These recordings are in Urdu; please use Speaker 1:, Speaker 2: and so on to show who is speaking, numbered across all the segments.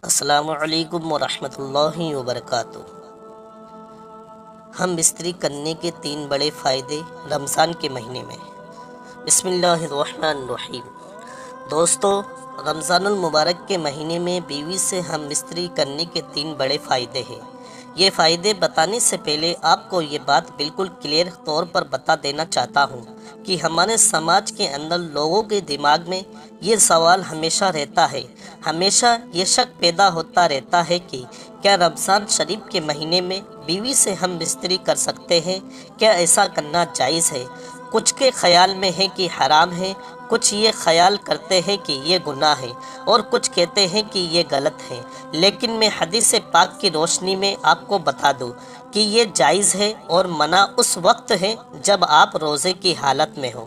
Speaker 1: السلام علیکم ورحمۃ اللہ وبرکاتہ۔ ہم بستری کرنے کے 3 بڑے فائدے رمضان کے مہینے میں۔ بسم اللہ الرحمن الرحیم۔ دوستو، رمضان المبارک کے مہینے میں بیوی سے ہم بستری کرنے کے 3 بڑے فائدے ہیں۔ یہ فائدے بتانے سے پہلے آپ کو یہ بات بالکل کلیئر طور پر بتا دینا چاہتا ہوں کہ ہمارے سماج کے اندر لوگوں کے دماغ میں یہ سوال ہمیشہ رہتا ہے، ہمیشہ یہ شک پیدا ہوتا رہتا ہے کہ کیا رمضان شریف کے مہینے میں بیوی سے ہم بستری کر سکتے ہیں؟ کیا ایسا کرنا جائز ہے؟ کچھ کے خیال میں ہے کہ حرام ہے، کچھ یہ خیال کرتے ہیں کہ یہ گناہ ہے، اور کچھ کہتے ہیں کہ یہ غلط ہے۔ لیکن میں حدیث پاک کی روشنی میں آپ کو بتا دوں کہ یہ جائز ہے، اور منع اس وقت ہے جب آپ روزے کی حالت میں ہو۔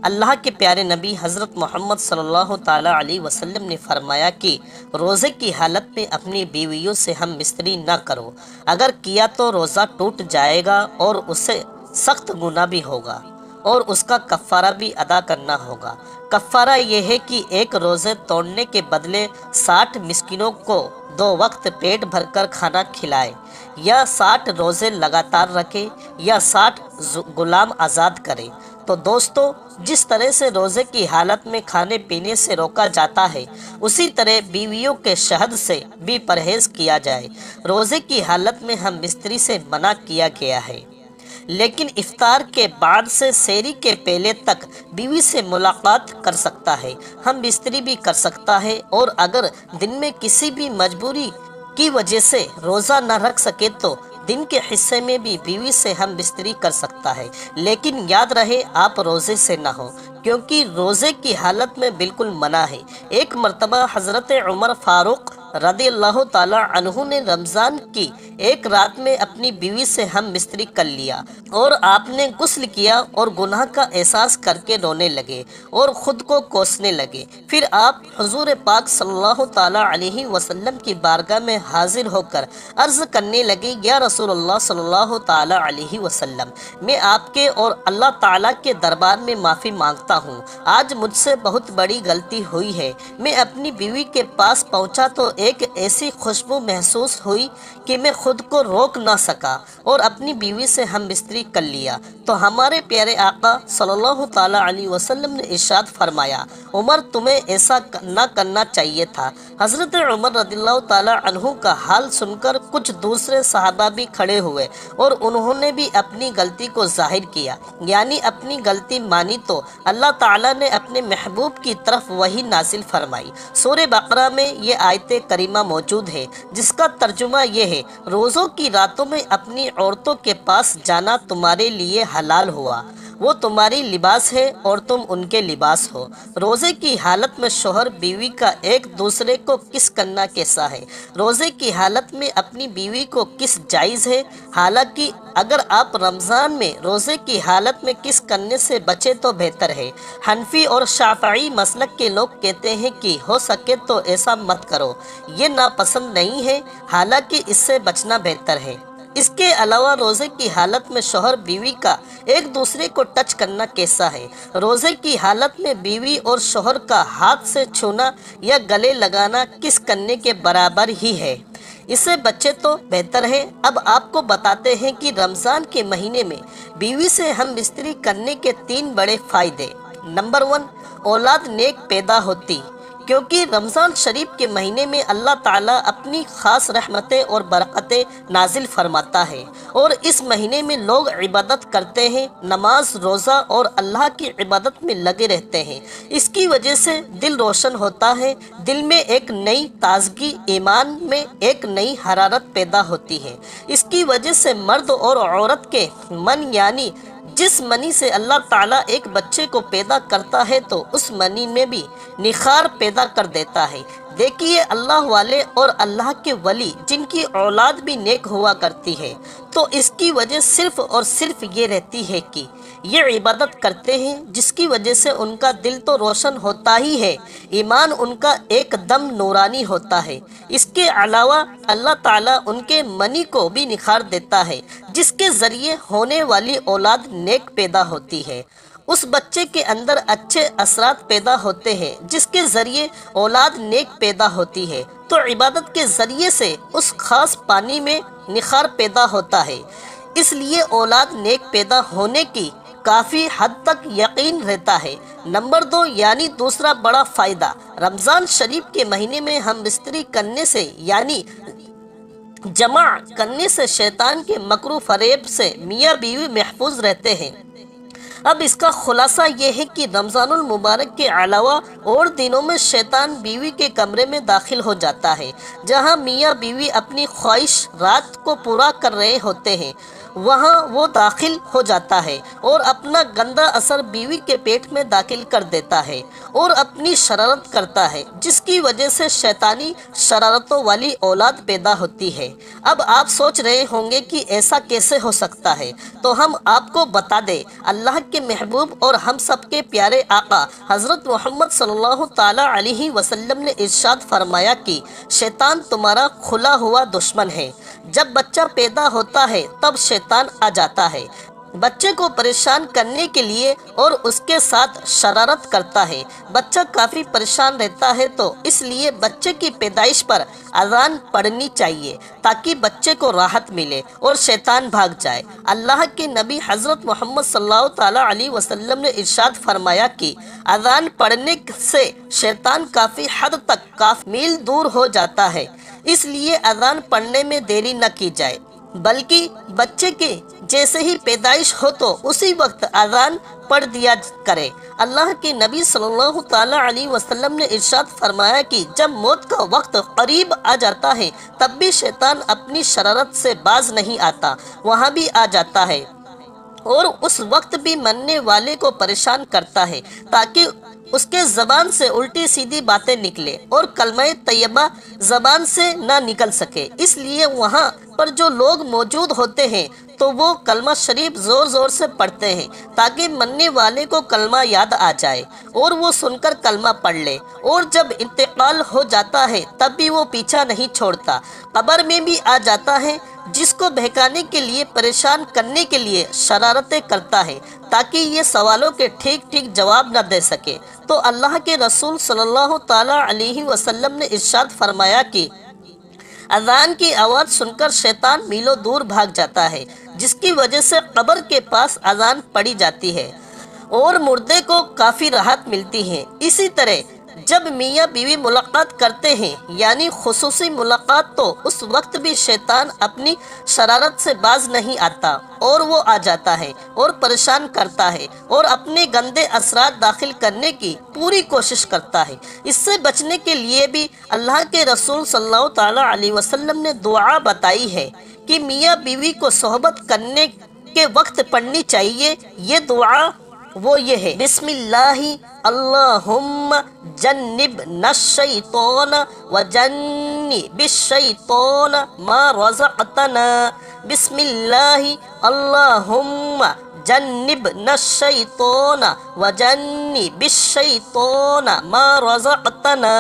Speaker 1: اللہ کے پیارے نبی حضرت محمد صلی اللہ تعالیٰ علیہ وسلم نے فرمایا کہ روزے کی حالت میں اپنی بیویوں سے ہم بستری نہ کرو، اگر کیا تو روزہ ٹوٹ جائے گا اور اسے سخت گناہ بھی ہوگا، اور اس کا کفارہ بھی ادا کرنا ہوگا۔ کفارہ یہ ہے کہ ایک روزے توڑنے کے بدلے 60 مسکینوں کو 2 وقت پیٹ بھر کر کھانا کھلائے، یا 60 روزے لگاتار رکھے، یا 60 غلام آزاد کرے۔ تو دوستو، جس طرح سے روزے کی حالت میں کھانے پینے سے روکا جاتا ہے، اسی طرح بیویوں کے شہد سے بھی پرہیز کیا جائے۔ روزے کی حالت میں ہم بستری سے منع کیا گیا ہے، لیکن افطار کے بعد سے سحری کے پہلے تک بیوی سے ملاقات کر سکتا ہے، ہم بستری بھی کر سکتا ہے، اور اگر دن میں کسی بھی مجبوری کی وجہ سے روزہ نہ رکھ سکے تو دن کے حصے میں بھی بیوی سے ہم بستری کر سکتا ہے، لیکن یاد رہے آپ روزے سے نہ ہو، کیونکہ روزے کی حالت میں بالکل منع ہے۔ ایک مرتبہ حضرت عمر فاروق رضی اللہ تعالی عنہ نے رمضان کی ایک رات میں اپنی بیوی سے ہم بستری کر لیا، اور آپ نے غسل کیا اور گناہ کا احساس کر کے رونے لگے اور خود کو کوسنے لگے۔ پھر آپ حضور پاک صلی اللہ تعالی علیہ وسلم کی بارگاہ میں حاضر ہو کر عرض کرنے لگے، یا رسول اللہ صلی اللہ تعالی علیہ وسلم، میں آپ کے اور اللہ تعالیٰ کے دربار میں معافی مانگتا ہوں، آج مجھ سے بہت بڑی غلطی ہوئی ہے۔ میں اپنی بیوی کے پاس پہنچا تو ایک ایسی خوشبو محسوس ہوئی کہ میں خود کو روک نہ سکا اور اپنی بیوی سے ہم بستری کر لیا۔ تو ہمارے پیارے آقا صلی اللہ تعالیٰ علیہ وسلم نے ارشاد فرمایا، عمر تمہیں ایسا نہ کرنا چاہیے تھا۔ حضرت عمر رضی اللہ تعالیٰ عنہ کا حال سن کر کچھ دوسرے صحابہ بھی کھڑے ہوئے، اور انہوں نے بھی اپنی غلطی کو ظاہر کیا، یعنی اپنی غلطی مانی۔ تو اللہ تعالیٰ نے اپنے محبوب کی طرف وحی نازل فرمائی۔ سورہ بقرہ میں یہ آیت کریمہ موجود ہے، جس کا ترجمہ یہ ہے، روزوں کی راتوں میں اپنی عورتوں کے پاس جانا تمہارے لیے حلال ہوا، وہ تمہاری لباس ہے اور تم ان کے لباس ہو۔ روزے کی حالت میں شوہر بیوی کا ایک دوسرے کو کس کرنا کیسا ہے؟ روزے کی حالت میں اپنی بیوی کو کس جائز ہے؟ حالانکہ اگر آپ رمضان میں روزے کی حالت میں کس کرنے سے بچے تو بہتر ہے۔ حنفی اور شافعی مسلک کے لوگ کہتے ہیں کہ ہو سکے تو ایسا مت کرو، یہ ناپسند نہیں ہے، حالانکہ اس سے بچنا بہتر ہے۔ اس کے علاوہ روزے کی حالت میں شوہر بیوی کا ایک دوسرے کو ٹچ کرنا کیسا ہے؟ روزے کی حالت میں بیوی اور شوہر کا ہاتھ سے چھونا یا گلے لگانا کس کرنے کے برابر ہی ہے، اس سے بچے تو بہتر ہے۔ اب آپ کو بتاتے ہیں کہ رمضان کے مہینے میں بیوی سے ہم بستری کرنے کے 3 بڑے فائدے۔ نمبر 1، اولاد نیک پیدا ہوتی، کیونکہ رمضان شریف کے مہینے میں اللہ تعالیٰ اپنی خاص رحمتیں اور برکتیں نازل فرماتا ہے، اور اس مہینے میں لوگ عبادت کرتے ہیں، نماز روزہ اور اللہ کی عبادت میں لگے رہتے ہیں۔ اس کی وجہ سے دل روشن ہوتا ہے، دل میں ایک نئی تازگی، ایمان میں ایک نئی حرارت پیدا ہوتی ہے۔ اس کی وجہ سے مرد اور عورت کے من، یعنی جس منی سے اللہ تعالیٰ ایک بچے کو پیدا کرتا ہے، تو اس منی میں بھی نخار پیدا کر دیتا ہے۔ دیکھیے، اللہ والے اور اللہ کے ولی جن کی اولاد بھی نیک ہوا کرتی ہے، تو اس کی وجہ صرف اور صرف یہ رہتی ہے کہ یہ عبادت کرتے ہیں، جس کی وجہ سے ان کا دل تو روشن ہوتا ہی ہے، ایمان ان کا ایک دم نورانی ہوتا ہے۔ اس کے علاوہ اللہ تعالیٰ ان کے منی کو بھی نکھار دیتا ہے، جس کے ذریعے ہونے والی اولاد نیک پیدا ہوتی ہے۔ اس بچے کے اندر اچھے اثرات پیدا ہوتے ہیں جس کے ذریعے اولاد نیک پیدا ہوتی ہے، تو عبادت کے ذریعے سے اس خاص پانی میں نخار پیدا ہوتا ہے، اس لیے اولاد نیک پیدا ہونے کی کافی حد تک یقین رہتا ہے۔ نمبر 2 یعنی دوسرا بڑا فائدہ، رمضان شریف کے مہینے میں ہم بستری کرنے سے یعنی جمع کرنے سے شیطان کے مکر و فریب سے میاں بیوی محفوظ رہتے ہیں۔ اب اس کا خلاصہ یہ ہے کہ رمضان المبارک کے علاوہ اور دنوں میں شیطان بیوی کے کمرے میں داخل ہو جاتا ہے، جہاں میاں بیوی اپنی خواہش رات کو پورا کر رہے ہوتے ہیں، وہاں وہ داخل ہو جاتا ہے اور اپنا گندا اثر بیوی کے پیٹ میں داخل کر دیتا ہے اور اپنی شرارت کرتا ہے، جس کی وجہ سے شیطانی شرارتوں والی اولاد پیدا ہوتی ہے۔ اب آپ سوچ رہے ہوں گے کہ ایسا کیسے ہو سکتا ہے، تو ہم آپ کو بتا دیں، اللہ کے محبوب اور ہم سب کے پیارے آقا حضرت محمد صلی اللہ تعالی علیہ وسلم نے ارشاد فرمایا کہ شیطان تمہارا کھلا ہوا دشمن ہے۔ جب بچہ پیدا ہوتا ہے تب شیطان آ جاتا ہے، بچے کو پریشان کرنے کے لیے اور اس کے ساتھ شرارت کرتا ہے۔ بچہ کافی پریشان رہتا ہے، تو اس لیے بچے کی پیدائش پر اذان پڑھنی چاہیے تاکہ بچے کو راحت ملے اور شیطان بھاگ جائے۔ اللہ کے نبی حضرت محمد صلی اللہ تعالی علیہ وسلم نے ارشاد فرمایا کہ اذان پڑھنے سے شیطان کافی حد تک کافی میل دور ہو جاتا ہے، اس لیے اذان پڑھنے میں دیری نہ کی جائے، بلکہ بچے کے جیسے ہی پیدائش ہو تو اسی وقت اذان پڑھ دیا کرے۔ اللہ کے نبی صلی اللہ تعالی علیہ وسلم نے ارشاد فرمایا کہ جب موت کا وقت قریب آ جاتا ہے تب بھی شیطان اپنی شرارت سے باز نہیں آتا، وہاں بھی آ جاتا ہے اور اس وقت بھی مرنے والے کو پریشان کرتا ہے تاکہ اس کے زبان سے الٹی سیدھی باتیں نکلے اور کلمہ طیبہ زبان سے نہ نکل سکے۔ اس لیے وہاں پر جو لوگ موجود ہوتے ہیں تو وہ کلمہ شریف زور زور سے پڑھتے ہیں تاکہ مرنے والے کو کلمہ یاد آ جائے اور وہ سن کر کلمہ پڑھ لے، اور جب انتقال ہو جاتا ہے تب بھی وہ پیچھا نہیں چھوڑتا، قبر میں بھی آ جاتا ہے، جس کو بہکانے کے لیے پریشان کرنے کے لیے شرارتیں کرتا ہے تاکہ یہ سوالوں کے ٹھیک ٹھیک جواب نہ دے سکے۔ تو اللہ کے رسول صلی اللہ تعالی علیہ وسلم نے ارشاد فرمایا کہ اذان کی آواز سن کر شیطان میلوں دور بھاگ جاتا ہے، جس کی وجہ سے قبر کے پاس اذان پڑھی جاتی ہے اور مردے کو کافی راحت ملتی ہے۔ اسی طرح جب میاں بیوی ملاقات کرتے ہیں یعنی خصوصی ملاقات، تو اس وقت بھی شیطان اپنی شرارت سے باز نہیں آتا اور وہ آ جاتا ہے اور پریشان کرتا ہے اور اپنے گندے اثرات داخل کرنے کی پوری کوشش کرتا ہے۔ اس سے بچنے کے لیے بھی اللہ کے رسول صلی اللہ تعالی علیہ وسلم نے دعا بتائی ہے کہ میاں بیوی کو صحبت کرنے کے وقت پڑھنی چاہیے۔ یہ دعا وہ یہ ہے: بسم اللہ اللہم جنبنا الشیطان وجنب الشیطان ما رزقتنا، بسم اللہ اللہم جنبنا الشیطان وجنب الشیطان ما رزقتنا۔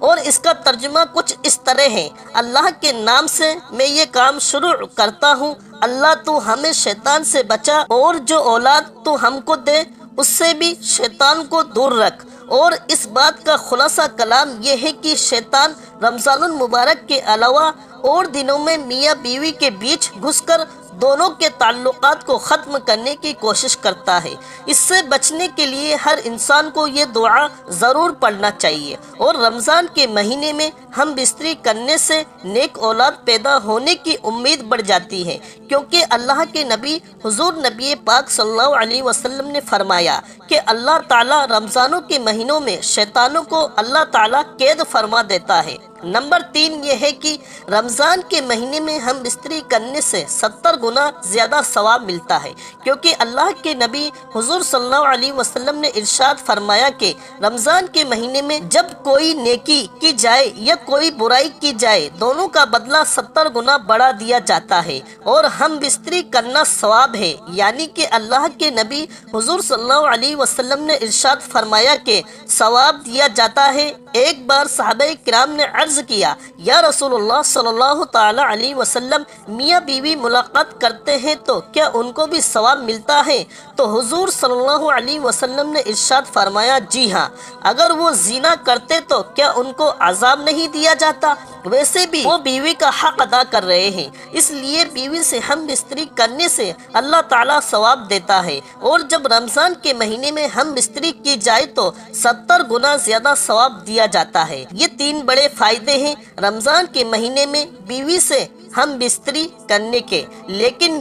Speaker 1: اور اس کا ترجمہ کچھ اس طرح ہے: اللہ کے نام سے میں یہ کام شروع کرتا ہوں، اللہ تو ہمیں شیطان سے بچا، اور جو اولاد تو ہم کو دے اس سے بھی شیطان کو دور رکھ۔ اور اس بات کا خلاصہ کلام یہ ہے کہ شیطان رمضان المبارک کے علاوہ اور دنوں میں میاں بیوی کے بیچ گھس کر دونوں کے تعلقات کو ختم کرنے کی کوشش کرتا ہے۔ اس سے بچنے کے لیے ہر انسان کو یہ دعا ضرور پڑھنا چاہیے، اور رمضان کے مہینے میں ہم بستری کرنے سے نیک اولاد پیدا ہونے کی امید بڑھ جاتی ہے، کیونکہ اللہ کے نبی حضور نبی پاک صلی اللہ علیہ وسلم نے فرمایا کہ اللہ تعالیٰ رمضانوں کے مہینوں میں شیطانوں کو اللہ تعالیٰ قید فرما دیتا ہے۔ نمبر 3 یہ ہے کہ رمضان کے مہینے میں ہم بستری کرنے سے 70 گنا زیادہ ثواب ملتا ہے، کیونکہ اللہ کے نبی حضور صلی اللہ علیہ وسلم نے ارشاد فرمایا کہ رمضان کے مہینے میں جب کوئی نیکی کی جائے یا کوئی برائی کی جائے، دونوں کا بدلہ 70 گنا بڑھا دیا جاتا ہے، اور ہم بستری کرنا ثواب ہے، یعنی کہ اللہ کے نبی حضور صلی اللہ علیہ وسلم نے ارشاد فرمایا کہ ثواب دیا جاتا ہے ایک بار صحابہ کرام نے عرض کیا، یا رسول اللہ صلی اللہ تعالی علیہ وسلم، میاں بیوی ملاقات کرتے ہیں تو کیا ان کو بھی ثواب ملتا ہے؟ تو حضور صلی اللہ علیہ وسلم نے ارشاد فرمایا، جی ہاں، اگر وہ زنا کرتے تو کیا ان کو عذاب نہیں دیا جاتا؟ ویسے بھی وہ بیوی کا حق ادا کر رہے ہیں، اس لیے بیوی سے ہم بستری کرنے سے اللہ تعالیٰ ثواب دیتا ہے، اور جب رمضان کے مہینے میں ہم بستری کی جائے تو 70 گنا زیادہ ثواب دیا جاتا ہے۔ یہ 3 بڑے فائدے ہیں رمضان کے مہینے میں بیوی سے ہم بستری کرنے کے، لیکن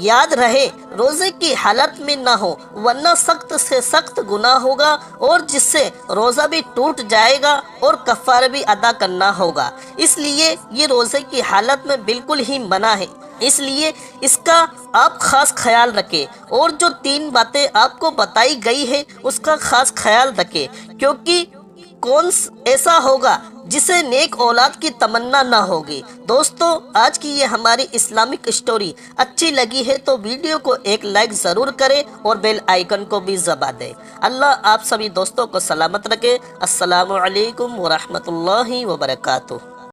Speaker 1: یاد رہے روزے کی حالت میں نہ ہو، ورنہ سخت سے سخت گناہ ہوگا، اور جس سے روزہ بھی ٹوٹ جائے گا اور کفارہ بھی ادا کرنا ہوگا۔ اس لیے یہ روزے کی حالت میں بالکل ہی منع ہے، اس لیے اس کا آپ خاص خیال رکھیں، اور جو 3 باتیں آپ کو بتائی گئی ہے اس کا خاص خیال رکھیں، کیونکہ کون ایسا ہوگا جسے نیک اولاد کی تمنا نہ ہوگی۔ دوستو، آج کی یہ ہماری اسلامک اسٹوری اچھی لگی ہے تو ویڈیو کو ایک لائک ضرور کریں اور بیل آئیکن کو بھی دبا دیں۔ اللہ آپ سبھی دوستوں کو سلامت رکھے۔ السلام علیکم ورحمۃ اللہ وبرکاتہ۔